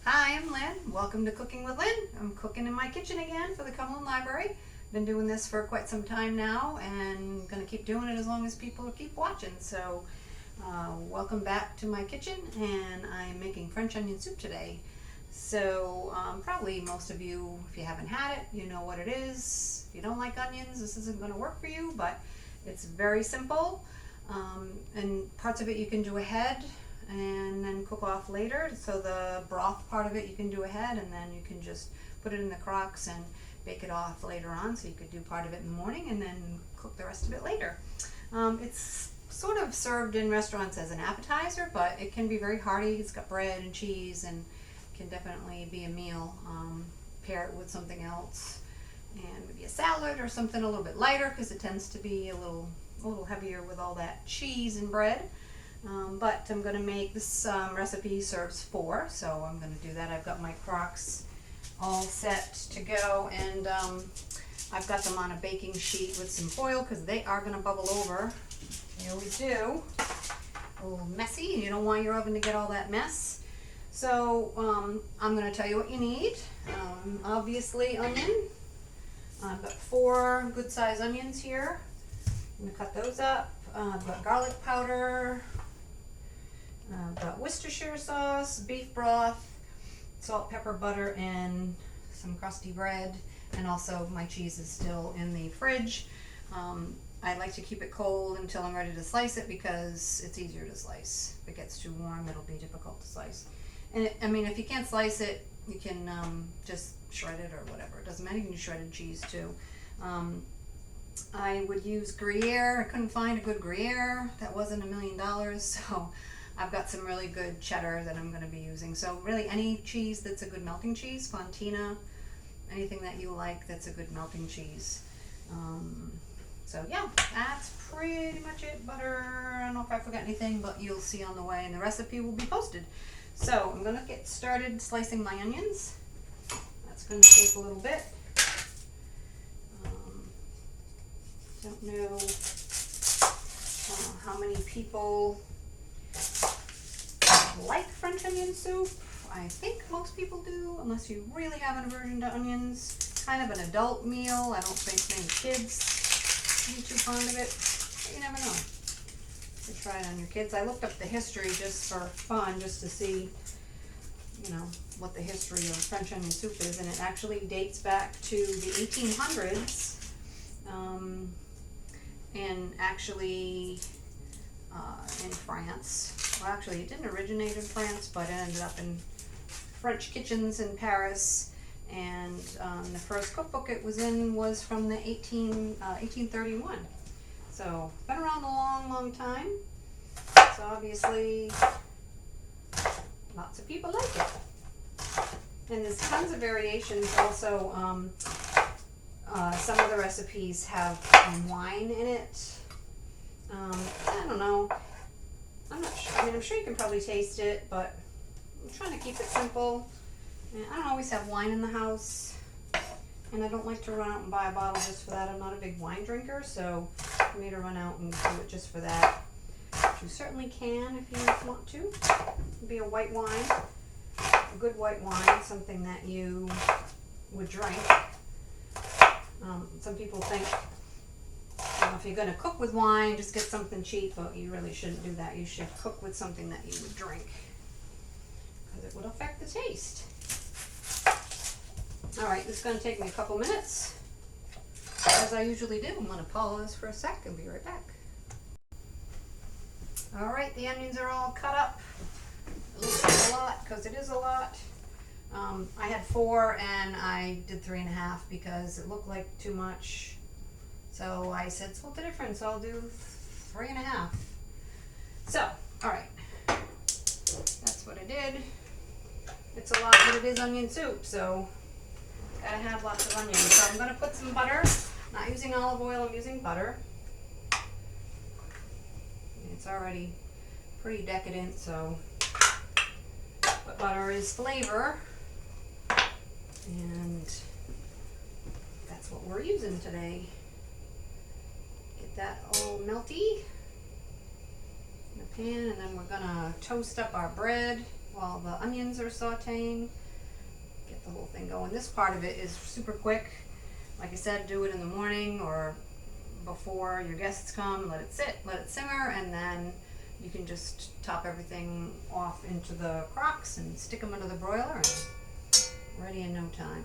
Hi, I'm Lynn. Welcome to Cooking with Lynn. I'm cooking in my kitchen again for the Cumberland Library. Been doing this for quite some time now and going to keep doing it as long as people keep watching. So welcome back to my kitchen, and I'm making French onion soup today. So probably most of you, if you haven't had it, you know what it is. If you don't like onions, this isn't going to work for you, but it's very simple. And parts of it you can do ahead and then cook off later. So the broth part of it you can do ahead, and then you can just put it in the crocks and bake it off later on. So you could do part of it in the morning and then cook the rest of it later. It's sort of served in restaurants as an appetizer, but it can be very hearty. It's got bread and cheese and can definitely be a meal. Pair it with something else, and maybe a salad or something a little bit lighter, because it tends to be a little heavier with all that cheese and bread. But I'm going to make this recipe serves 4, so I'm going to do that. I've got my crocks all set to go, and I've got them on a baking sheet with some foil because they are going to bubble over. They always do. A little messy, and you don't want your oven to get all that mess. So I'm going to tell you what you need. Obviously onion. I've got 4 good size onions here. I'm going to cut those up. I've got garlic powder. I've got Worcestershire sauce, beef broth, salt, pepper, butter, and some crusty bread. And also my cheese is still in the fridge. I like to keep it cold until I'm ready to slice it because it's easier to slice. If it gets too warm, it'll be difficult to slice. And if you can't slice it, you can just shred it or whatever. It doesn't matter. You can use shredded cheese too. I would use Gruyere. I couldn't find a good Gruyere. That wasn't $1 million, so I've got some really good cheddar that I'm going to be using. So really any cheese that's a good melting cheese, Fontina, anything that you like that's a good melting cheese. So yeah, that's pretty much it. Butter, I don't know if I forgot anything, but you'll see on the way, and the recipe will be posted. So I'm going to get started slicing my onions. That's going to take a little bit. Don't know how many people like French onion soup. I think most people do, unless you really have an aversion to onions. Kind of an adult meal. I don't think many kids would be too fond of it. But you never know. You try it on your kids. I looked up the history just for fun, just to see, what the history of French onion soup is, and it actually dates back to the 1800s. And actually in France. Well, actually it didn't originate in France, but it ended up in French kitchens in Paris. And the first cookbook it was in was from the 1831. So it's been around a long, long time. So obviously lots of people like it. And there's tons of variations also. Some of the recipes have wine in it. I don't know. I'm not sure. I'm sure you can probably taste it, but I'm trying to keep it simple. And I don't always have wine in the house, and I don't like to run out and buy a bottle just for that. I'm not a big wine drinker, so for me to run out and do it just for that. But you certainly can if you want to. It'd be a white wine, a good white wine, something that you would drink. Some people think, if you're going to cook with wine, just get something cheap, but you really shouldn't do that. You should cook with something that you would drink, because it would affect the taste. Alright, this is going to take me a couple minutes. As I usually do, I'm going to pause for a sec and be right back. Alright, the onions are all cut up. It looks like a lot, because it is a lot. I had 4 and I did 3.5 because it looked like too much. So I said, split the difference, I'll do 3.5. So, alright. That's what I did. It's a lot, but it is onion soup, so gotta have lots of onions. So I'm gonna put some butter. Not using olive oil, I'm using butter. It's already pretty decadent, so, but butter is flavor. And that's what we're using today. Get that all melty in the pan, and then we're gonna toast up our bread. while the onions are sauteing. Get the whole thing going. This part of it is super quick. Like I said, do it in the morning or before your guests come. Let it sit, let it simmer, and then you can just top everything off into the crocks and stick them under the broiler and ready in no time.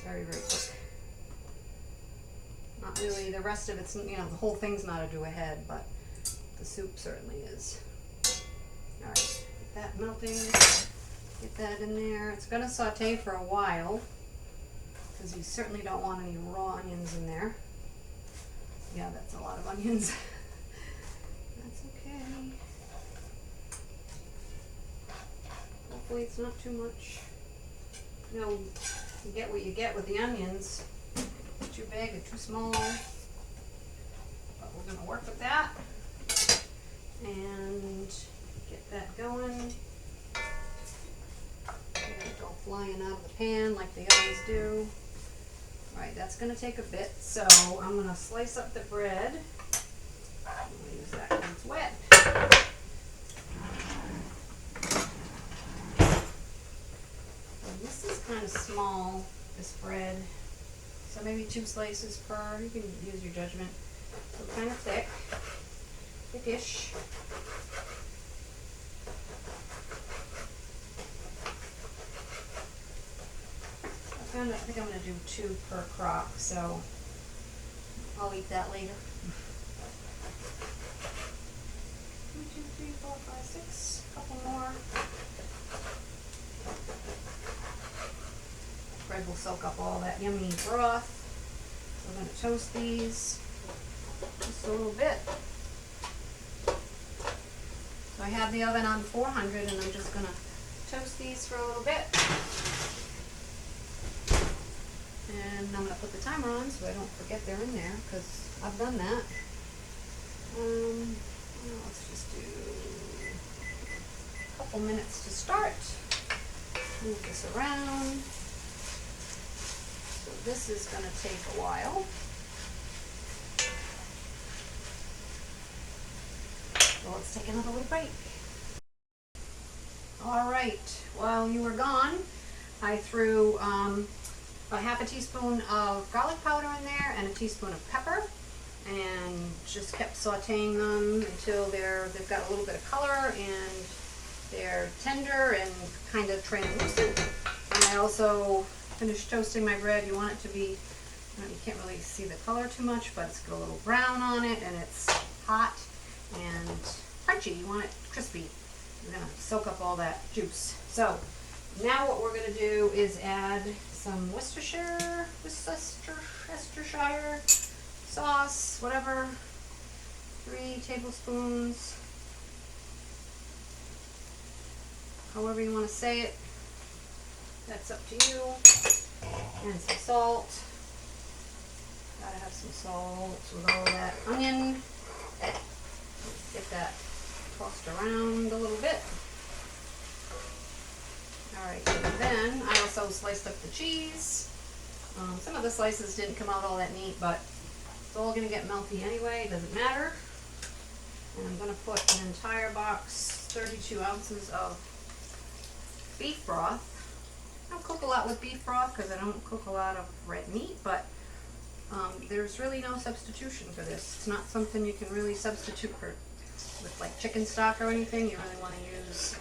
Very, very quick. Not really, the rest of it's, the whole thing's not a do ahead, but the soup certainly is. All right, get that melting, get that in there. It's gonna saute for a while because you certainly don't want any raw onions in there. Yeah, that's a lot of onions. That's okay. Hopefully it's not too much. You get what you get with the onions. Too big or too small. But we're going to work with that. And get that going. Let it go flying out of the pan like they always do. Alright, that's going to take a bit. So I'm going to slice up the bread. I'm going to use that when it's wet. And this is kind of small, this bread. So maybe 2 slices per, you can use your judgment. So kind of thick, thickish. I think I'm going to do 2 per crock, so I'll eat that later. 1, 2, 3, 4, 5, 6, a couple more. Bread will soak up all that yummy broth. We're going to toast these just a little bit. So I have the oven on 400 and I'm just going to toast these for a little bit. And I'm going to put the timer on so I don't forget they're in there because I've done that. Let's just do a couple minutes to start. Move this around. So this is going to take a while. So let's take another little break. All right, while you were gone, I threw a half a teaspoon of garlic powder in there and a teaspoon of pepper, and just kept sauteing them until they've got a little bit of color and they're tender and kind of translucent. And I also finished toasting my bread. You want it to be, you can't really see the color too much, but it's got a little brown on it and it's hot and crunchy. You want it crispy. You're gonna soak up all that juice. So now what we're gonna do is add some Worcestershire sauce, whatever, 3 tablespoons, however you want to say it, that's up to you, and some salt. Gotta have some salt with all that onion. Get that tossed around a little bit. Alright, and then I also sliced up the cheese. Some of the slices didn't come out all that neat, but it's all going to get melty anyway, it doesn't matter. And I'm going to put an entire box, 32 ounces of beef broth. I don't cook a lot with beef broth because I don't cook a lot of red meat, but there's really no substitution for this. It's not something you can really substitute for with like chicken stock or anything. You really want to use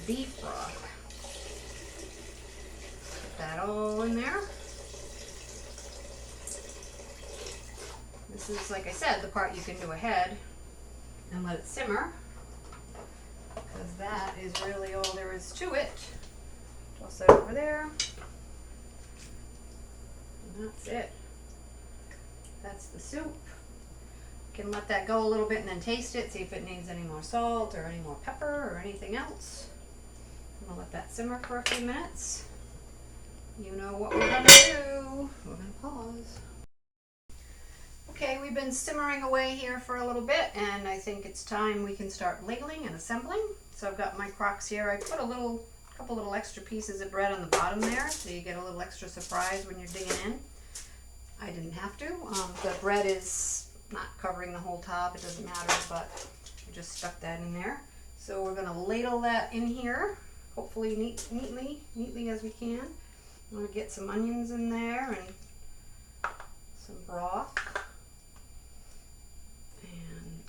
beef broth. Put that all in there. This is, like I said, the part you can do ahead and let it simmer, because that is really all there is to it. Toss that over there. And that's it. That's the soup. You can let that go a little bit and then taste it, see if it needs any more salt or any more pepper or anything else. I'm going to let that simmer for a few minutes. You know what we're going to do. We're going to pause. Okay, we've been simmering away here for a little bit, and I think it's time we can start ladling and assembling. So I've got my crocks here. I put a couple little extra pieces of bread on the bottom there, so you get a little extra surprise when you're digging in. I didn't have to. The bread is not covering the whole top. It doesn't matter, but I just stuck that in there. So we're going to ladle that in here, hopefully neatly as we can. I'm going to get some onions in there and some broth. And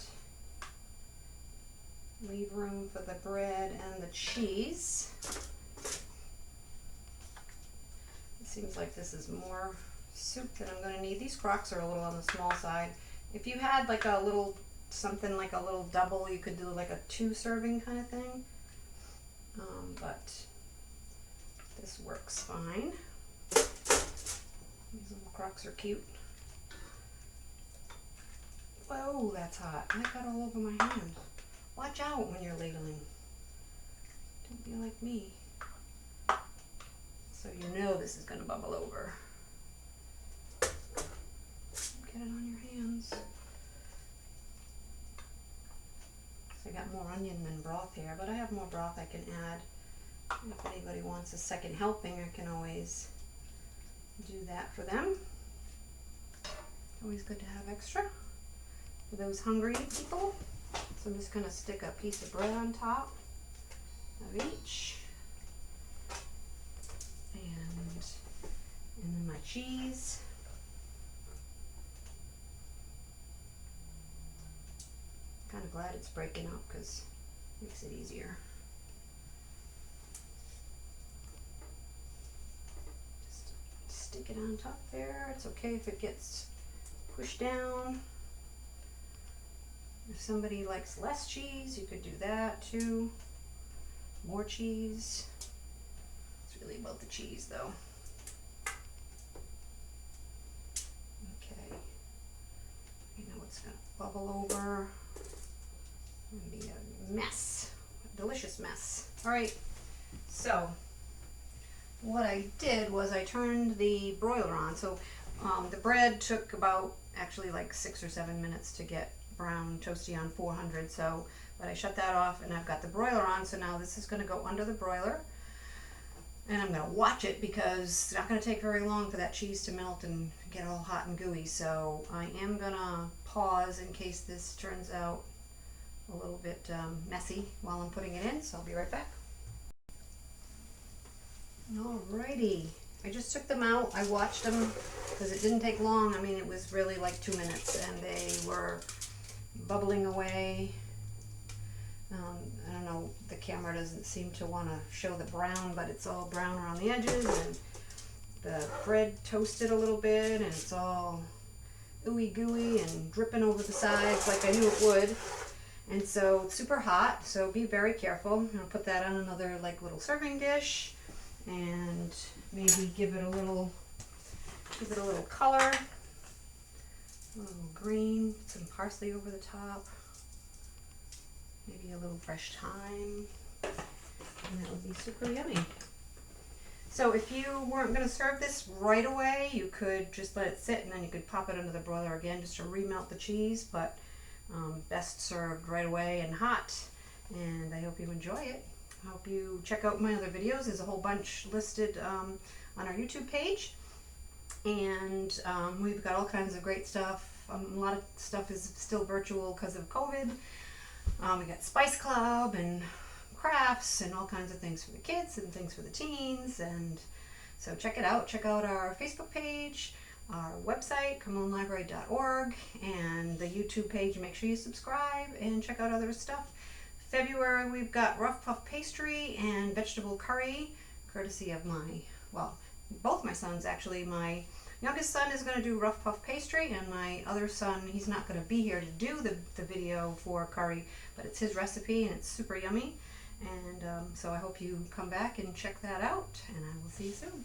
leave room for the bread and the cheese. It seems like this is more soup than I'm going to need. These crocks are a little on the small side. If you had like a little something like a little double, you could do like a 2-serving kind of thing. But this works fine. These little crocks are cute. Whoa, that's hot. That got all over my hand. Watch out when you're ladling. Don't be like me. So you know this is going to bubble over. Get it on your hands. So I got more onion than broth here, but I have more broth I can add. If anybody wants a second helping, I can always do that for them. Always good to have extra for those hungry people. So I'm just going to stick a piece of bread on top of each. And then my cheese. Kind of glad it's breaking up because it makes it easier. Just stick it on top there. It's okay if it gets pushed down. If somebody likes less cheese, you could do that too. More cheese. It's really about the cheese though. Okay. You know it's gonna bubble over. It'll be a mess. A delicious mess. Alright, so what I did was I turned the broiler on. So the bread took about actually like 6 or 7 minutes to get brown toasty on 400, so but I shut that off and I've got the broiler on. So now this is going to go under the broiler and I'm going to watch it because it's not going to take very long for that cheese to melt and get all hot and gooey. So I am going to pause in case this turns out a little bit messy while I'm putting it in, so I'll be right back. Alrighty, I just took them out. I watched them because it didn't take long. I mean, it was really like 2 minutes and they were bubbling away. I don't know, the camera doesn't seem to want to show the brown, but it's all brown around the edges and the bread toasted a little bit and it's all ooey gooey and dripping over the sides like I knew it would. And so it's super hot, so be very careful. I'll put that on another like little serving dish and maybe give it a little color, a little green, some parsley over the top, maybe a little fresh thyme, and that would be super yummy. So if you weren't going to serve this right away, you could just let it sit and then you could pop it under the broiler again just to remelt the cheese, but best served right away and hot. And I hope you enjoy it. I hope you check out my other videos. There's a whole bunch listed on our YouTube page. And we've got all kinds of great stuff. A lot of stuff is still virtual because of COVID. We got Spice Club and crafts and all kinds of things for the kids and things for the teens. And so check it out. Check out our Facebook page, our website, crumlinlibrary.org, and the YouTube page. Make sure you subscribe and check out other stuff. February we've got rough puff pastry and vegetable curry, courtesy of both my sons actually. My youngest son is going to do rough puff pastry, and my other son, he's not going to be here to do the video for curry, but it's his recipe and it's super yummy. And so I hope you come back and check that out, and I will see you soon.